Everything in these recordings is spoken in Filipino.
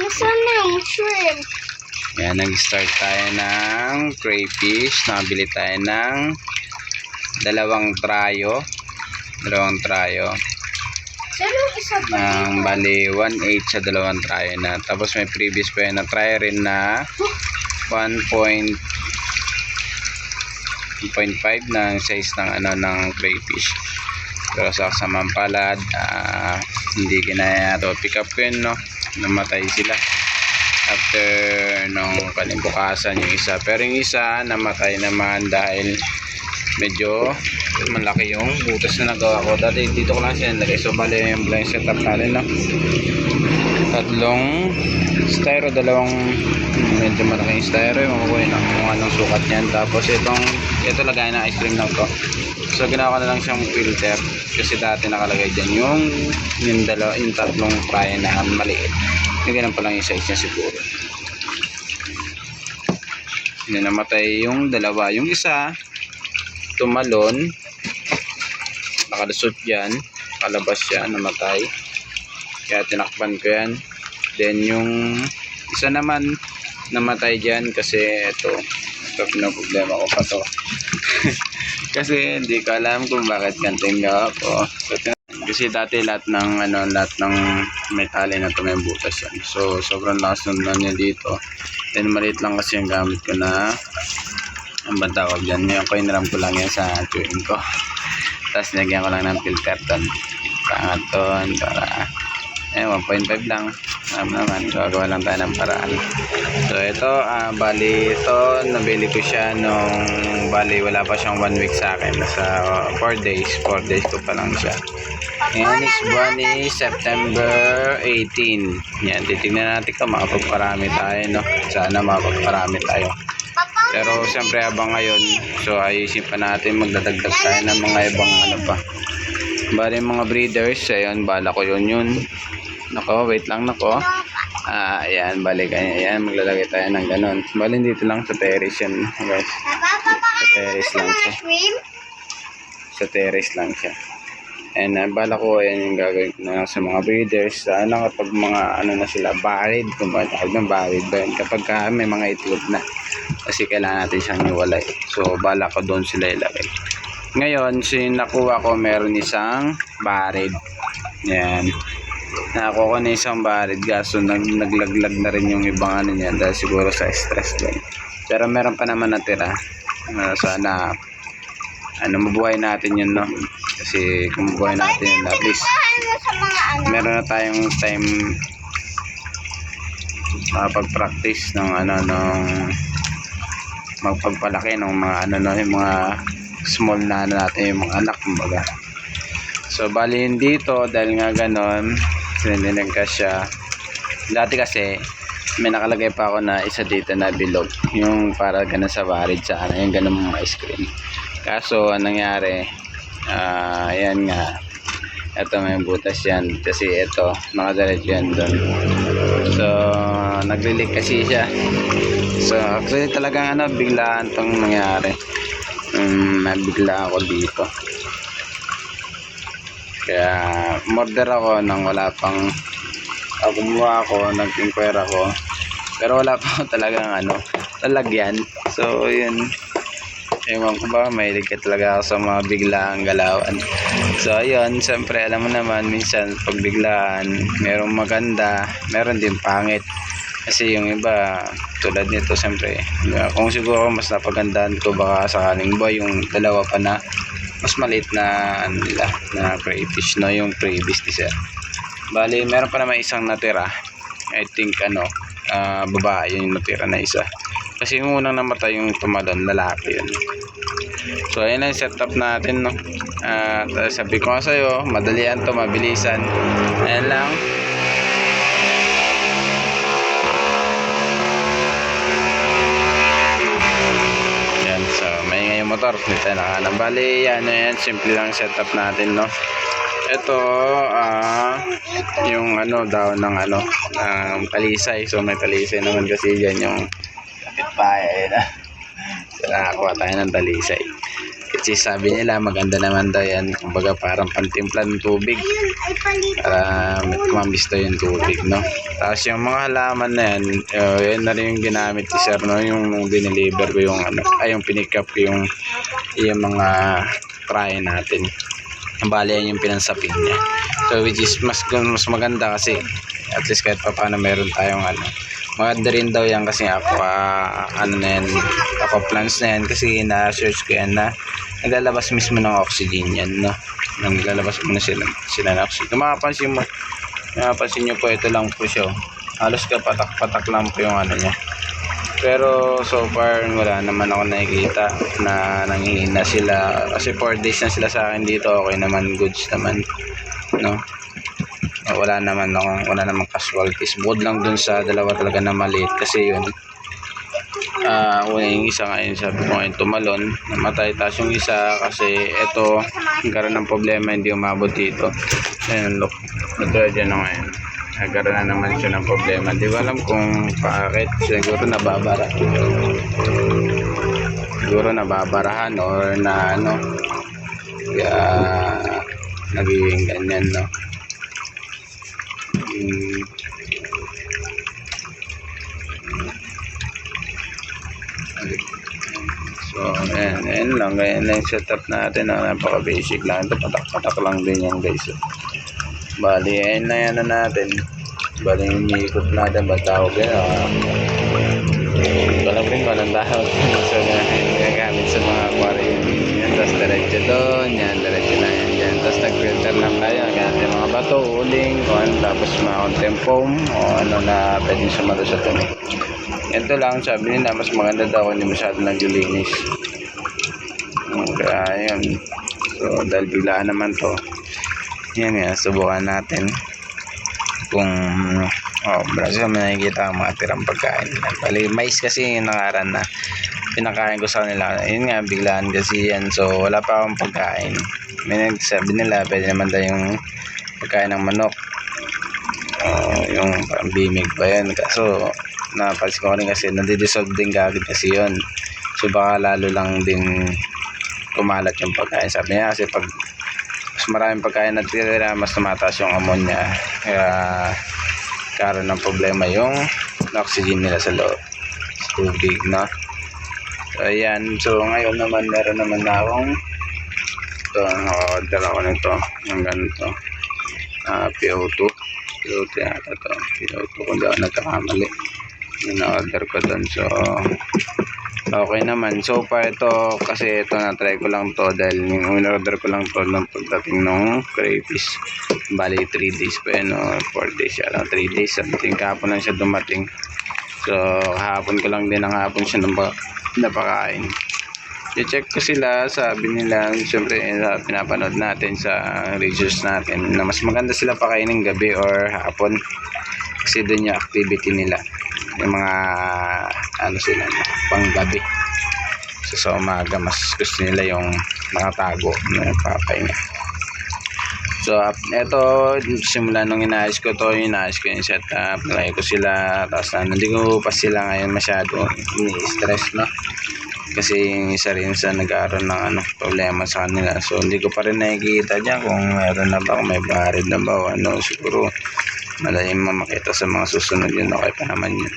Nasaan na yung shrimp? Yan, nag-start tayo ng crayfish. Nakabili tayo ng dalawang trayo. Saan yung isa pa? Ng bali 1/8 sa dalawang trayo na. Tapos may previous pa yun na try rin na 1.5 ng size ng ng crayfish. Pero sa kasamang palad, hindi kinaya to. Pick up ko yun, no? Namatay sila after nung kalibukasan yung isa. Pero yung isa namatay naman dahil medyo malaki yung butas na nagawa ko. Dati dito ko lang siya nilagay. So bali yung blind setup natin, no? Tatlong styro, dalawang medyo malaking styro yung makukuha ng kung anong sukat niyan. Tapos ito lagay na ice cream lang to. So ginawa ko na lang siyang filter kasi dati nakalagay dyan yung tatlong fry na maliit. Yung ganun pa lang yung size niya siguro. Hindi namatay yung dalawa. Yung isa tumalon, nakalusot dyan, kalabas siya, namatay. Kaya tinakpan ko yan. Then yung isa naman namatay dyan kasi ito pinoproblema ko pa to. Kasi hindi ko alam kung bakit ganting gawa ko. Kasi dati lahat ng metal na ito may butas yan. So sobrang lakas nun niya dito. Then maliit lang kasi yung gamit ko na ang bantawag dyan. Ngayon ko inram ko lang yan sa chewing ko. Tapos nagyan ko lang ng filter doon. Pangaton para 1.5 lang. Naman gagawa lang tayo ng paraan. So ito bali ito nabili ko siya nung bali wala pa siyang 1 week sa akin. Nasa 4 days ko pa lang siya. Ngayon is buwan ni September 18. Yan, titignan natin kung makapagparami tayo, no? Sana makapagparami tayo. Pero siyempre habang ngayon, so ayusin pa natin, magdadagdag tayo ng mga ibang pa. Bali mga breeders, ayun, bala ko yun. Nako, wait lang nako. Ayan, bali kanya. Ayan, maglalagay tayo ng ganun. Bali dito lang sa terrace yan, guys. Sa terrace lang siya. Sa terrace lang siya. And bala ko, ayan yung gagawin ko na sa mga breeders. Sana kapag mga na sila, buried. Kung ba tawag ng buried ba yun? Kapag may mga itlog na. Kasi kailangan natin siyang iwalay. So, bala ko doon sila ilagay. Ngayon, nakuha ko, meron isang buried. Ayan. Nakakuha ko na isang buried. Kaso, naglaglag na rin yung ibang niya. Dahil siguro sa stress din. Pero meron pa naman natira. Sana, mabuhay natin yun, no? Kasi kung mabuhay natin yun, at least meron na tayong time makapag-practice ng magpagpalaki ng mga yung mga small na natin, yung mga anak, kumbaga. So bali dito dahil nga ganon, sininilang ka siya. Dati kasi may nakalagay pa ako na isa dito na bilog, yung para ganon sa varid sa yung ganon mga ice cream. Kaso anong nangyari, ayan nga, ito may butas yan kasi ito nakadiretso yan doon. So naglilik kasi siya. So actually talagang biglaan tong nangyari. Nabigla ako dito. Kaya order ako nang wala pang kumuha ako, nag-inquire ako. Pero wala pa talagang lalagyan. So yun. Ewan ko ba, mahilig ka talaga ako sa mga biglaang galawan. So ayun, siyempre alam mo naman, minsan pag biglaan, merong maganda, meron din pangit. Kasi yung iba, tulad nito siyempre, kung siguro mas napagandaan ko baka sakaling ba yung dalawa pa na mas maliit na na crayfish, no, yung previous ni sir. Bali, meron pa naman isang natira. I think babae yung natira na isa. Kasi yung unang namatay yung tumalon, lalaki yun. So ayun na yung setup natin, no. Sabi ko nga sa'yo, madalian to, mabilisan. Ayan lang. Yan, so maingay yung motor. Dito na kanan. Bali, yan, simple lang setup natin, no. Ito, yung daw ng talisay. So may talisay naman kasi dyan yung kapitbahay na. So nakakuha tayo ng talisay. Kasi sabi nila maganda naman daw yan. Kumbaga parang pantimpla ng tubig. Ayun, ay palit. Para tumamis daw yung tubig, no? Tapos yung mga halaman na yan, yan na rin yung ginamit ni Sir, no? Yung dineliver ko yung ano, ay yung pinick up ko yung mga try natin. Bali yan yung pinansapin niya. So which is mas maganda kasi at least kahit pa paano meron tayong ano. Maganda rin daw yan kasi ako ano na yan, ako plants na yan kasi na-search ko yan na naglalabas mismo ng oxygen yan, no? Naglalabas mo na sila ng oxygen. Kung mapapansin nyo po, ito lang po siya. Halos kapatak-patak lang po yung ano niya. Pero so far wala naman ako nakikita na nanghihina sila kasi 4 days na sila sa akin dito. Okay naman, goods naman, no? Wala naman casualties. Bukod lang dun sa dalawa talaga na maliit kasi yun yung isa ngayon sabi ko ngayon tumalon, namatay. Tapos yung isa kasi ito nagkaroon ng problema, hindi umabot dito. Ayun, look, ito dyan na ngayon nagkaroon na naman siya ng problema. Di ko alam kung bakit. Siguro nababarahan or na ano kaya nagiging ganyan, no? So ayan lang, ganyan lang yung setup natin. Napaka basic lang ito, patak-patak lang din yan guys. Bali ayan na yan na natin. Bali yung ikot natin, ba't tawag yan? Walang rin walang tawag. So gagamit sa mga aquarium yan. Tapos diretso doon yan, diretso na yan dyan. Tapos nag-filter lang tayo, gamit yung mga bato, uling o ano, tapos mga contem foam o ano na pwedeng sumalo sa tumi. Ito lang, sabi nila mas maganda daw kung hindi masyado naglilinis. Kaya yun. So dahil biglaan naman to, yan yan, subukan natin kung marami may nakikita ang mga tirang pagkain. Bali mais kasi yung nakaran na pinakain ko sa kanila. Yun nga, biglaan kasi yan. So wala pa akong pagkain. May nagsabi nila pwede naman daw yung pagkain ng manok, yung parang bimig ba yan. Kaso napansin ko rin kasi nadidissolve din kagad kasi yun. So baka lalo lang din kumalat yung pagkain. Sabi niya kasi pag mas maraming pagkain na tira, mas tumataas yung ammonia. Kaya karoon ng problema yung oxygen nila sa loob, sa tubig, no? So ayan. So ngayon naman meron naman na akong ito, naka-order ako nito ng ganito, PO2 yata ito, PO2 kung di ako nagkakamali, yung na-order ko doon. So okay naman so far ito kasi ito na-try ko lang to dahil yung in-order ko lang to ng pagdating ng crayfish. Bali 3 days pa yun, 4 days siya, 3 days something. Kahapon lang siya dumating. So kahapon ko lang din, ang hapon siya napakain. I-check ko sila, sabi nila siyempre pinapanood natin sa reviews natin na mas maganda sila pakainin gabi or hapon kasi doon yung activity nila, yung mga ano sila pang gabi. So sa umaga mas gusto nila yung nakatago na papahinga. So eto, simula nung inaayos ko yung setup, nilagay ko sila. Tapos hindi ko pa sila ngayon masyado ini-stress, no? Kasi isa rin sa nagkaroon ng problema sa kanila. So hindi ko pa rin nakikita dyan kung meron na ba, kung may barid na ba o ano. Siguro malalim mamakita sa mga susunod yun, okay pa naman yun.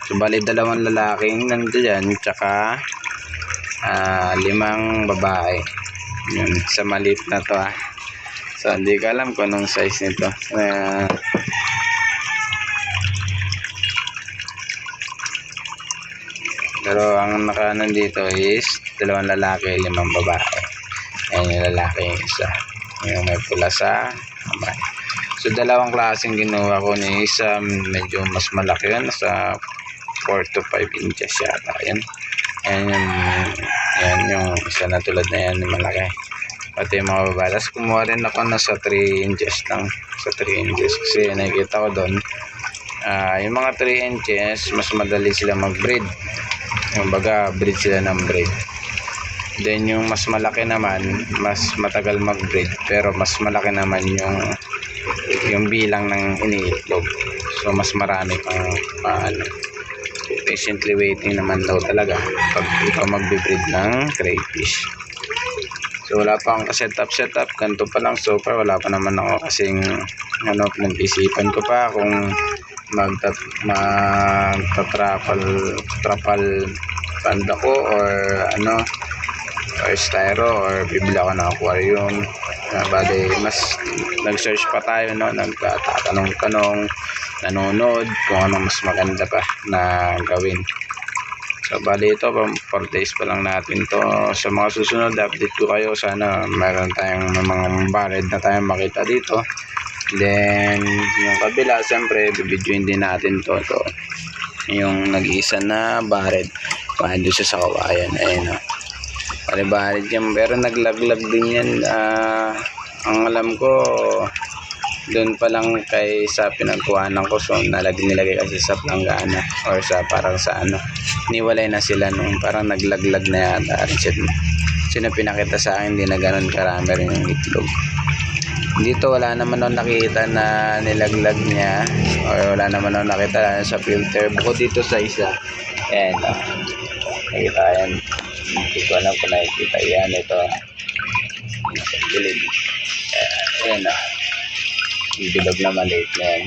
So bali 2 lalaking nandiyan tsaka 5 babae yun, sa maliit na to So hindi ko alam kung anong size nito. Pero ang nakanan dito is 2 lalaki, 5 babae. Ayan yung lalaki yung isa, yung may pula sa kamay. So 2 klaseng ginawa ko, ni isa medyo mas malaki yun, sa 4 to 5 inches yata. Ayan yung isa na tulad na yan, yung malaki. Pati yung mga babae. Tapos kumuha rin ako na sa 3 inches lang, sa 3 inches kasi nakikita ko doon yung mga 3 inches mas madali sila mag-breed. Yung baga breed sila ng breed. Then yung mas malaki naman mas matagal mag-breed pero mas malaki naman yung bilang ng iniitlog. So mas marami pang patiently waiting naman daw talaga pag ikaw magbe-breed ng crayfish. So wala pang setup, ganito pa lang, so far wala pa naman ako kasing pinag-isipan ko pa kung trapal band ako or styro or bibili ako ng aquarium. Bali mas nag-search pa tayo, nagtatanong-tanong, nanonood kung anong mas maganda pa na gawin. So bali ito 4 days pa lang natin to. Sa mga susunod update ko kayo, sana meron tayong mga barred na tayong makita dito. Then yung kabila, siyempre bibidyoin din natin to yung nag-iisa na barred doon sa kawayan. Ayun bali barred yan, pero naglaglag din yan. Ang alam ko doon pa lang sa pinagkuhanan ko, so nilagay kasi sa planggana or sa parang sa niwalay na sila nung parang naglaglag na yata. Sino pinakita sa akin, hindi na ganun karami rin yung itlog. Dito wala naman ako nakita na nilaglag niya or wala naman ako nakita sa filter bukod dito sa isa. Ayan nakita yan, hindi ko alam kung nakikita yan. Ito gilid, ayan yung bilog na maliit na yan.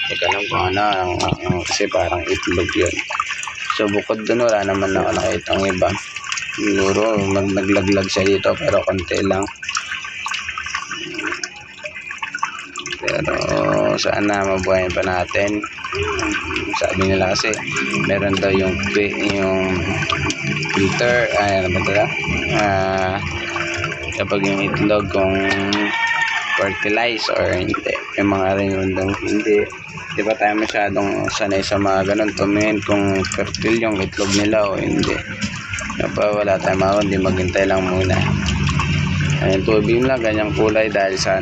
Hindi ko alam kung kasi parang itlog yun. So bukod dun wala naman ako nakita ang iba. Siguro naglaglag siya dito pero konti lang. Pero sana mabuhayin pa natin. Sabi nila kasi meron daw yung filter, kapag yung itlog kung fertilize or hindi. Yung mga rin yung hindi. Di ba tayo masyadong sanay sa mga ganun, tumingin kung fertile yung itlog nila o hindi. Wala tayong hindi maghintay lang muna. Ayun, tubig lang ganyang kulay dahil sa